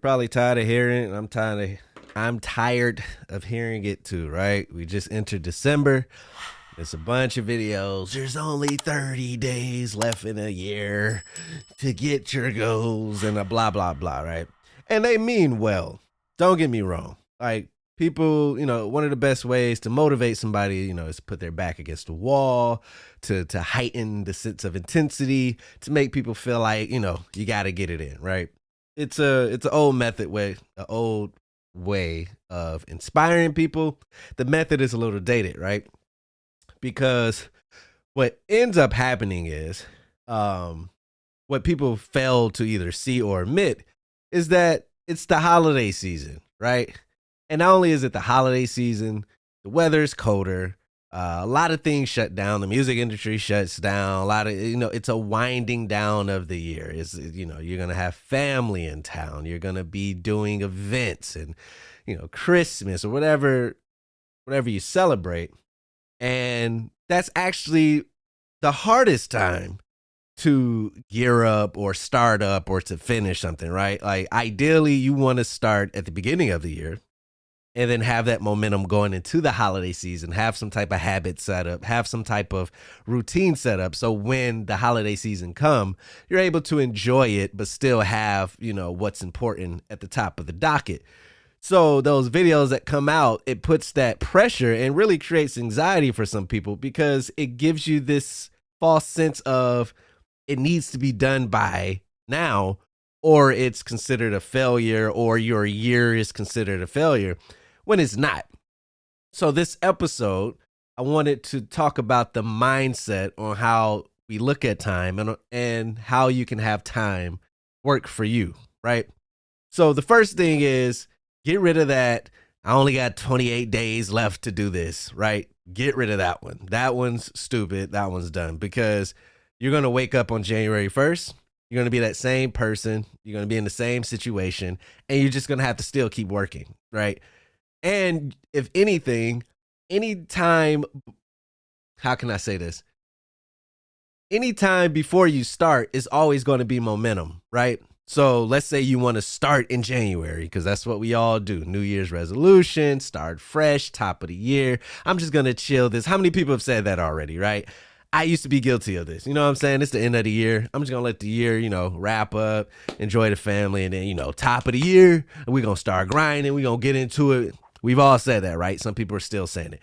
probably tired of hearing it. I'm tired of hearing it too, right? We just entered December. There's a bunch of videos. There's only 30 days left in a year to get your goals and a blah, blah, blah, right? And they mean well. Don't get me wrong. Like, people, one of the best ways to motivate somebody, is to put their back against the wall, to heighten the sense of intensity, to make people feel like, you got to get it in, right? It's an old way of inspiring people. The method is a little dated, right? Because what ends up happening is, what people fail to either see or admit is that it's the holiday season, right? And not only is it the holiday season, the weather is colder. A lot of things shut down. The music industry shuts down. A lot of, it's a winding down of the year. You're going to have family in town. You're going to be doing events and, Christmas or whatever you celebrate. And that's actually the hardest time to gear up or start up or to finish something, right? Like, ideally, you want to start at the beginning of the year and then have that momentum going into the holiday season, have some type of habit set up, have some type of routine set up. So when the holiday season come, you're able to enjoy it, but still have, what's important at the top of the docket. So those videos that come out, it puts that pressure and really creates anxiety for some people because it gives you this false sense of it needs to be done by now, or it's considered a failure, or your year is considered a failure, when it's not. So this episode, I wanted to talk about the mindset on how we look at time and how you can have time work for you, right? So the first thing is get rid of that. I only got 28 days left to do this, right? Get rid of that one. That one's stupid. That one's done, because you're going to wake up on January 1st. You're going to be that same person. You're going to be in the same situation, and you're just going to have to still keep working, right? And if anything, anytime, how can I say this? Anytime before you start is always going to be momentum, right? So let's say you want to start in January, because that's what we all do. New Year's resolution, start fresh, top of the year. I'm just going to chill this. How many people have said that already, right? I used to be guilty of this. You know what I'm saying? It's the end of the year. I'm just going to let the year, wrap up, enjoy the family. And then, top of the year, we're going to start grinding. We're going to get into it. We've all said that, right? Some people are still saying it.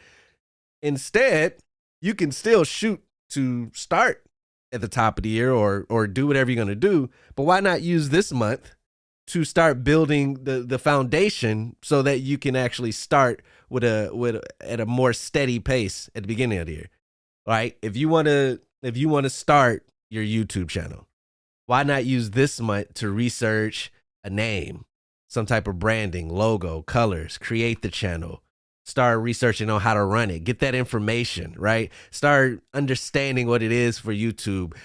Instead, you can still shoot to start at the top of the year or do whatever you're going to do. But why not use this month to start building the foundation so that you can actually start at a more steady pace at the beginning of the year, right? If you want to start your YouTube channel, why not use this month to research a name, some type of branding, logo, colors, create the channel, start researching on how to run it, get that information, right? Start understanding what it is for YouTube,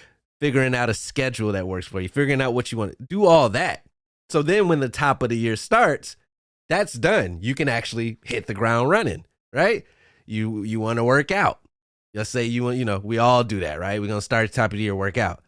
figuring out a schedule that works for you, figuring out what you want to do, all that. So then when the top of the year starts, that's done. You can actually hit the ground running, right? You want to work out. Let's say we all do that, right? We're going to start at the top of the year, work out.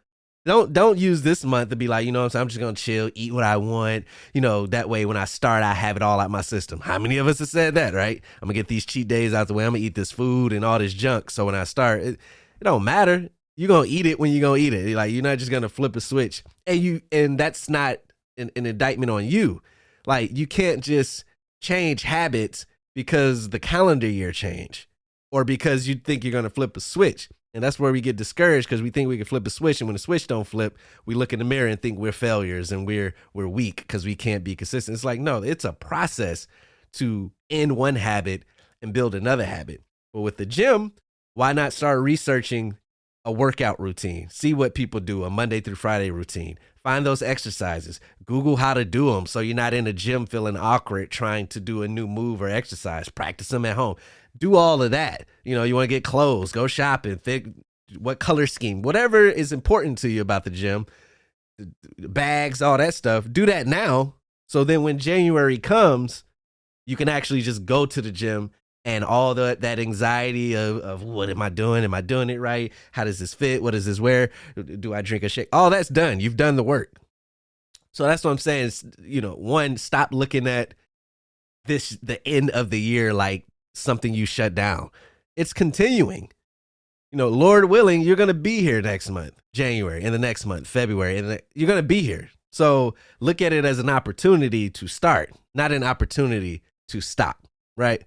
Don't use this month to be like, what I'm saying, I'm just going to chill, eat what I want. That way when I start, I have it all out my system. How many of us have said that, right? I'm going to get these cheat days out the way. I'm going to eat this food and all this junk. So when I start, it don't matter. You're going to eat it when you're going to eat it. Like, you're not just going to flip a switch. And that's not an indictment on you. Like, you can't just change habits because the calendar year changed or because you think you're going to flip a switch. And that's where we get discouraged, because we think we can flip a switch, and when the switch don't flip, we look in the mirror and think we're failures and we're weak because we can't be consistent. It's like, no, it's a process to end one habit and build another habit. But with the gym, why not start researching a workout routine? See what people do, a Monday through Friday routine. Find those exercises. Google how to do them so you're not in the gym feeling awkward trying to do a new move or exercise. Practice them at home. Do all of that. You want to get clothes, go shopping, what color scheme, whatever is important to you about the gym, bags, all that stuff. Do that now. So then when January comes, you can actually just go to the gym, and all that anxiety of what am I doing? Am I doing it right? How does this fit? What does this wear? Do I drink a shake? All that's done. You've done the work. So that's what I'm saying. One, stop looking at the end of the year like something you shut down. It's continuing. Lord willing, you're going to be here next month, January, and the next month, February, and you're going to be here. So look at it as an opportunity to start, not an opportunity to stop, right?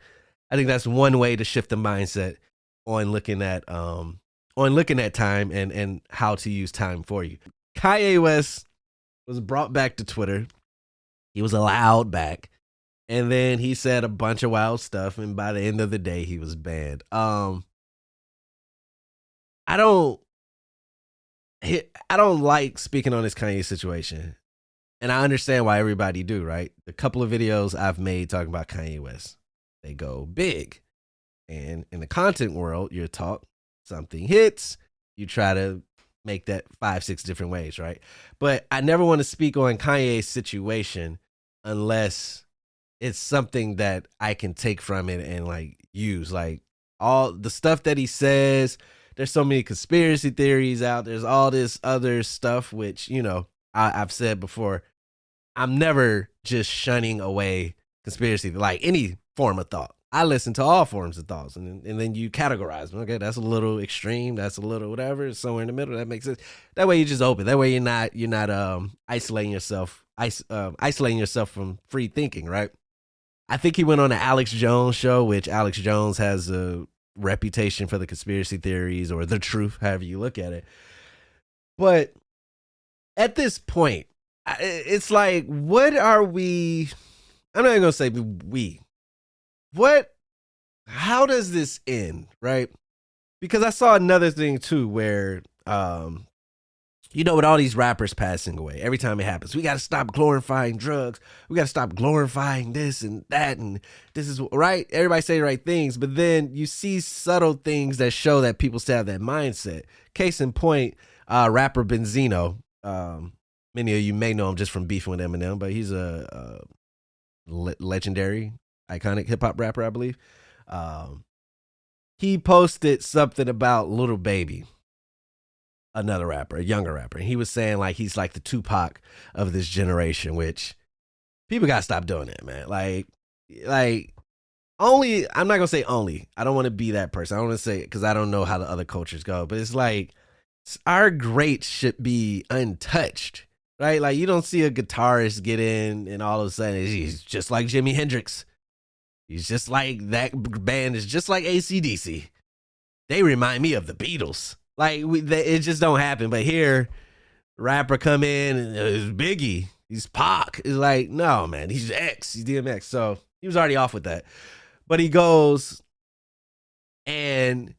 I think that's one way to shift the mindset on looking at time and how to use time for you. Kanye West was brought back to Twitter. He was allowed back. And then he said a bunch of wild stuff, and by the end of the day, he was banned. I don't like speaking on this Kanye situation, and I understand why everybody do, right? The couple of videos I've made talking about Kanye West, they go big, and in the content world, you're taught something hits, you try to make that 5-6 different ways, right? But I never want to speak on Kanye's situation unless it's something that I can take from it and like use, like all the stuff that he says. There's so many conspiracy theories out. There's all this other stuff, which, I've said before, I'm never just shunning away conspiracy, like any form of thought. I listen to all forms of thoughts, and then you categorize them. Okay, that's a little extreme. That's a little whatever. It's somewhere in the middle. That makes sense. That way you just open. That way you're not isolating yourself from free thinking, right? I think he went on the Alex Jones show, which Alex Jones has a reputation for the conspiracy theories or the truth, however you look at it. But at this point, it's like, what are we? I'm not even gonna say we. How does this end, right? Because I saw another thing too where with all these rappers passing away, every time it happens, we got to stop glorifying drugs. We got to stop glorifying this and that. And this is right. Everybody say the right things, but then you see subtle things that show that people still have that mindset. Case in point, rapper Benzino. Many of you may know him just from beefing with Eminem, but he's a legendary, iconic hip hop rapper, I believe. He posted something about Lil Baby, another rapper, a younger rapper. And he was saying like he's like the Tupac of this generation, which people gotta stop doing that, man. Like only, I'm not gonna say only. I don't want to be that person. I don't want to say it because I don't know how the other cultures go. But it's like our greats should be untouched, right? Like you don't see a guitarist get in and all of a sudden he's just like Jimi Hendrix. He's just like that band is just like AC/DC. They remind me of the Beatles. Like it just don't happen. But here, rapper come in and it's Biggie, he's Pac. It's like, no, man, he's X, he's DMX. So he was already off with that. But he goes and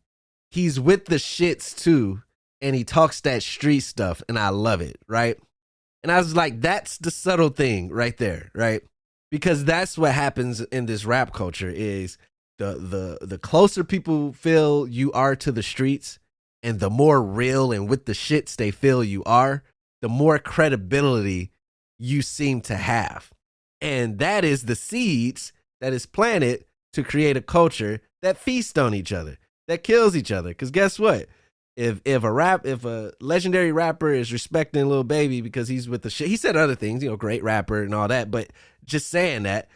he's with the shits too, and he talks that street stuff, and I love it, right? And I was like, that's the subtle thing right there, right? Because that's what happens in this rap culture is the closer people feel you are to the streets, and the more real and with the shits they feel you are, the more credibility you seem to have. And that is the seeds that is planted to create a culture that feasts on each other, that kills each other. Because guess what? If a legendary rapper is respecting Lil Baby because he's with the shit, he said other things, great rapper and all that, but just saying that,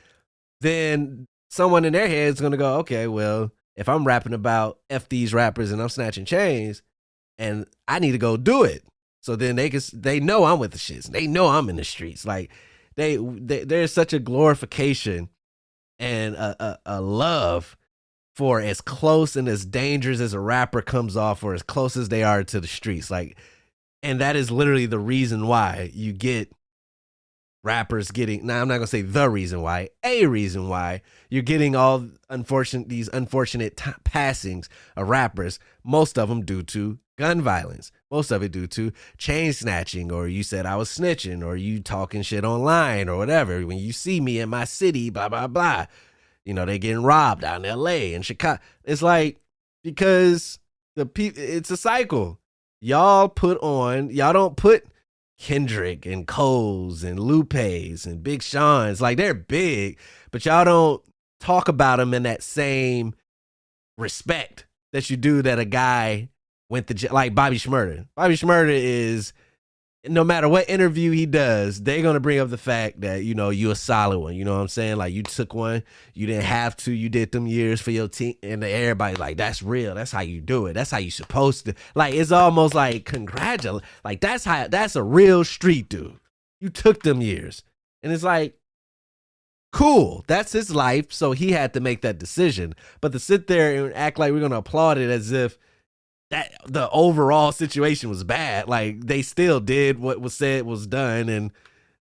then someone in their head is going to go, okay, well, if I'm rapping about F these rappers and I'm snatching chains, and I need to go do it. So then they know I'm with the shits. They know I'm in the streets. Like there's such a glorification and a love for as close and as dangerous as a rapper comes off, or as close as they are to the streets. Like, and that is literally the reason why you get rappers getting, now I'm not gonna say the reason why, a reason why you're getting all these unfortunate passings of rappers, most of them due to gun violence, most of it due to chain snatching, or you said I was snitching, or you talking shit online, or whatever. When you see me in my city, blah, blah, blah, they getting robbed out in LA and Chicago. It's like, because it's a cycle. Y'all don't put Kendrick and Coles and Lupe's and Big Sean's, like they're big, but y'all don't talk about them in that same respect that you do that a guy went to jail, like Bobby Shmurda. Bobby Shmurda is no matter what interview he does, they're going to bring up the fact that, you a solid one. You know what I'm saying? Like, you took one, you didn't have to, you did them years for your team, and everybody's like, that's real. That's how you do it. That's how you supposed to. Like, it's almost like, congratulate. Like, that's a real street dude. You took them years. And it's like, cool. That's his life. So he had to make that decision. But to sit there and act like we're going to applaud it as if that the overall situation was bad. Like, they still did what was said was done and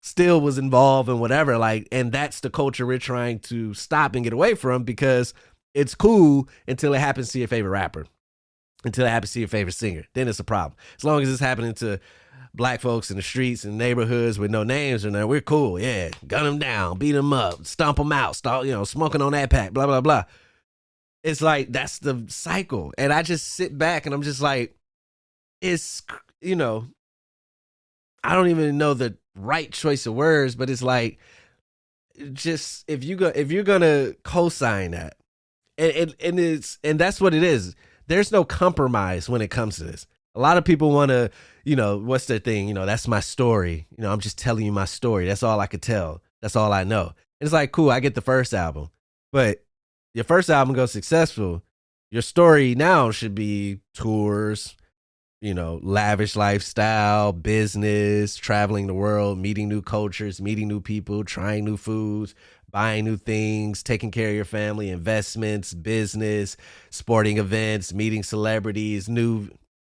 still was involved in whatever. Like, and that's the culture we're trying to stop and get away from, because it's cool until it happens to your favorite rapper, until it happens to your favorite singer. Then it's a problem. As long as it's happening to black folks in the streets and neighborhoods with no names in there, we're cool. Yeah, gun them down, beat them up, stomp them out, start, smoking on that pack, blah, blah, blah. It's like, that's the cycle. And I just sit back and I'm just like, it's, I don't even know the right choice of words, but it's like, just, if you're gonna co-sign that, and that's what it is. There's no compromise when it comes to this. A lot of people want to, what's their thing? That's my story. I'm just telling you my story. That's all I could tell. That's all I know. And it's like, cool, I get the first album, but your first album goes successful. Your story now should be tours, lavish lifestyle, business, traveling the world, meeting new cultures, meeting new people, trying new foods, buying new things, taking care of your family, investments, business, sporting events, meeting celebrities, new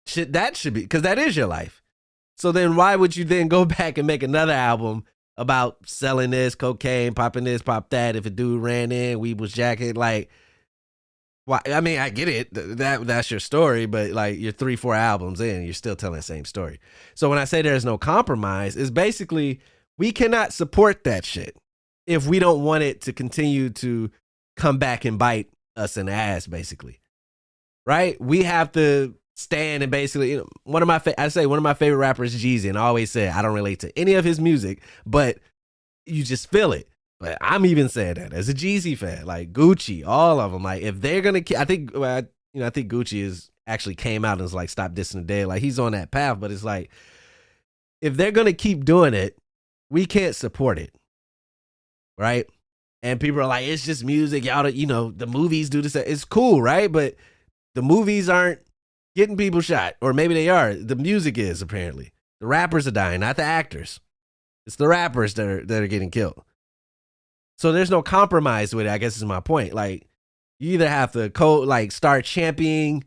shit. That should be, because that is your life. So then why would you then go back and make another album about selling this, cocaine, popping this, pop that? If a dude ran in, weed was jacket, like, why? I mean, I get it. That's your story, but like, you're 3-4 albums in, you're still telling the same story. So when I say there's no compromise, it's basically, we cannot support that shit if we don't want it to continue to come back and bite us in the ass, basically. Right? We have to stand and basically, one of my favorite rappers is Jeezy, and I always say I don't relate to any of his music, but you just feel it. But I'm even saying that as a Jeezy fan, like Gucci, all of them, like, if they're gonna, I think Gucci is actually came out and was like, stop dissing the dead. Like, he's on that path, but it's like, if they're gonna keep doing it, we can't support it, right? And people are like, it's just music, y'all. The movies do this. It's cool, right? But the movies aren't getting people shot, or maybe they are. The music is, apparently. The rappers are dying, not the actors. It's the rappers that are getting killed. So there's no compromise with it, I guess is my point. Like, you either have to start championing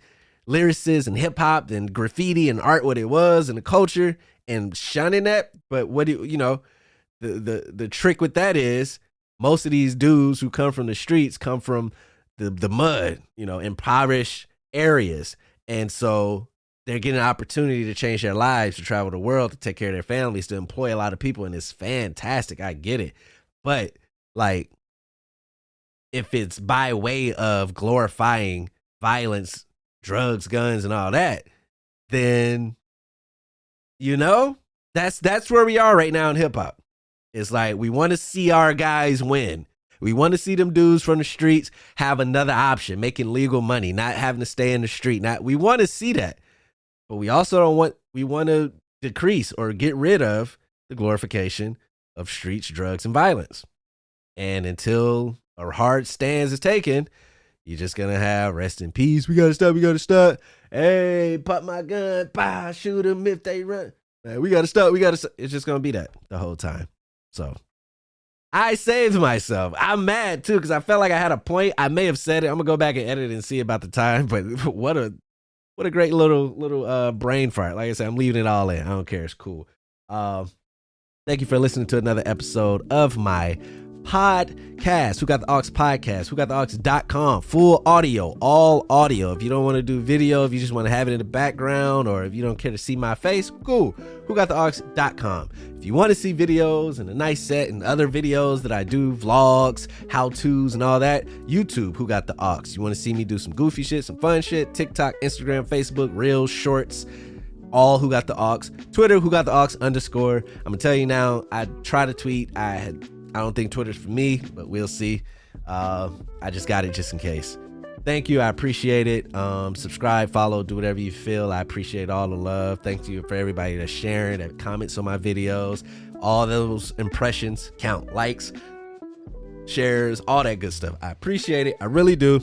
lyricists and hip hop and graffiti and art, what it was, and the culture, and shunning that. But what do the trick with that is, most of these dudes who come from the streets come from the mud, impoverished areas. And so they're getting an opportunity to change their lives, to travel the world, to take care of their families, to employ a lot of people. And it's fantastic. I get it. But like, if it's by way of glorifying violence, drugs, guns, and all that, then, that's where we are right now in hip hop. It's like, we want to see our guys win. We want to see them dudes from the streets have another option, making legal money, not having to stay in the street. We want to see that. But we also we want to decrease or get rid of the glorification of streets, drugs, and violence. And until a hard stance is taken, you're just going to have rest in peace. We got to stop. Hey, pop my gun. Bah, shoot them if they run. Man, we got to stop. It's just going to be that the whole time. So I saved myself. I'm mad too, because I felt like I had a point. I may have said it. I'm gonna go back and edit and see about the time. But what a great little brain fart. Like I said, I'm leaving it all in. I don't care. It's cool. Thank you for listening to another episode of my podcast. Who Got the Aux Podcast? WhoGotTheAux.com. Full audio, all audio. If you don't want to do video, if you just want to have it in the background, or if you don't care to see my face, cool. WhoGotTheAux.com. If you want to see videos and a nice set and other videos that I do, vlogs, how-tos, and all that, YouTube, Who Got the Aux. You want to see me do some goofy shit, some fun shit, TikTok, Instagram, Facebook, Reels, Shorts, all Who Got the Aux. Twitter, Who Got the Aux _. I'm gonna tell you now, I try to tweet. I don't think Twitter's for me, but we'll see. I just got it just in case. Thank you. I appreciate it. Subscribe, follow, do whatever you feel. I appreciate all the love. Thank you for everybody that's sharing, that comments on my videos. All those impressions count. Likes, shares, all that good stuff. I appreciate it. I really do.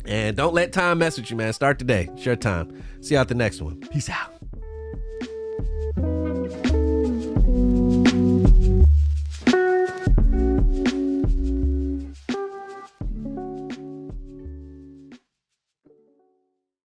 And don't let time mess with you, man. Start today. It's your time. See you at the next one. Peace out.